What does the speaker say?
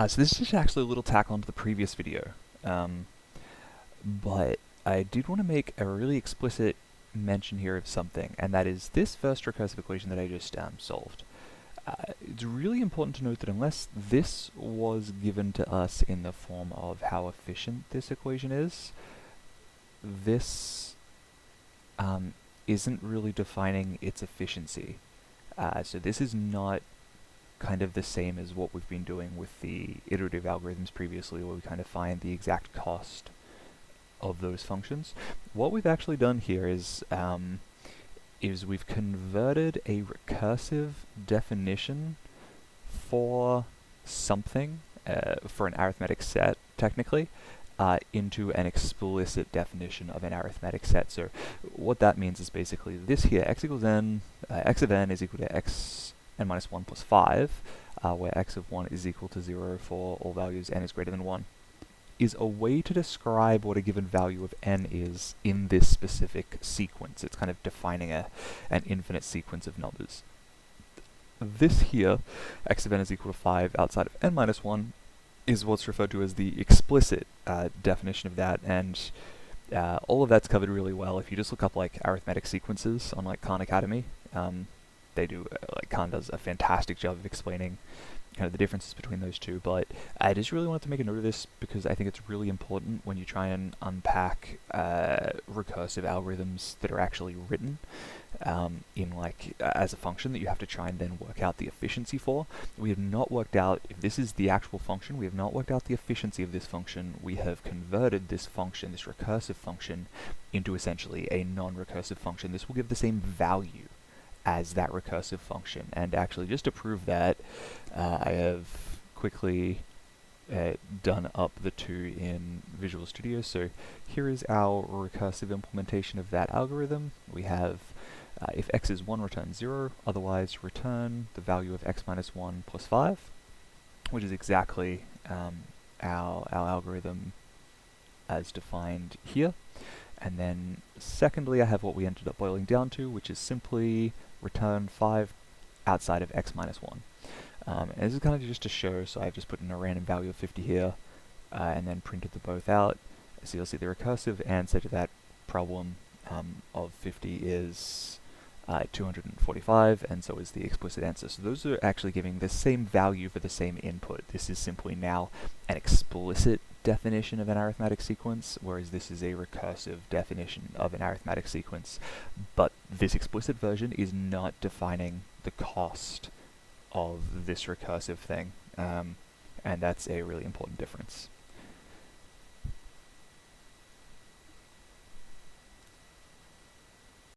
So this is just actually a little tack onto the previous video, but I did want to make a really explicit mention here of something, and that is this first recursive equation that I just solved. It's really important to note that unless this was given to us in the form of how efficient this equation is, this isn't really defining its efficiency. So this is not kind of the same as what we've been doing with the iterative algorithms previously, where we kind of find the exact cost of those functions. What we've actually done here is we've converted a recursive definition for something, for an arithmetic set, technically, into an explicit definition of an arithmetic set. So what that means is basically this here, x equals n, x of n is equal to x n minus 1 plus 5, where x of 1 is equal to 0 for all values n is greater than 1, is a way to describe what a given value of n is in this specific sequence. It's kind of defining an infinite sequence of numbers. This here, x of n is equal to 5 outside of n minus 1, is what's referred to as the explicit definition of that, and all of that's covered really well. If you just look up like arithmetic sequences on like Khan Academy, they do, like Khan does a fantastic job of explaining kind of the differences between those two, but I just really wanted to make a note of this because I think it's really important when you try and unpack recursive algorithms that are actually written in like as a function that you have to try and then work out the efficiency for. We have not worked out, if this is the actual function, we have not worked out the efficiency of this function. We have converted this function, this recursive function, into essentially a non-recursive function. This will give the same value as that recursive function. And actually, just to prove that, I have quickly done up the two in Visual Studio. So here is our recursive implementation of that algorithm. We have if x is 1, return 0, otherwise return the value of x minus 1 plus 5, which is exactly our algorithm as defined here. And then secondly, I have what we ended up boiling down to, which is simply return 5 outside of x minus 1. And this is kind of just to show, so I've just put in a random value of 50 here, and then printed them both out. So you'll see the recursive answer to that problem of 50 is 245, and so is the explicit answer. So those are actually giving the same value for the same input. This is simply now an explicit definition of an arithmetic sequence, whereas this is a recursive definition of an arithmetic sequence. But this explicit version is not defining the cost of this recursive thing, and that's a really important difference.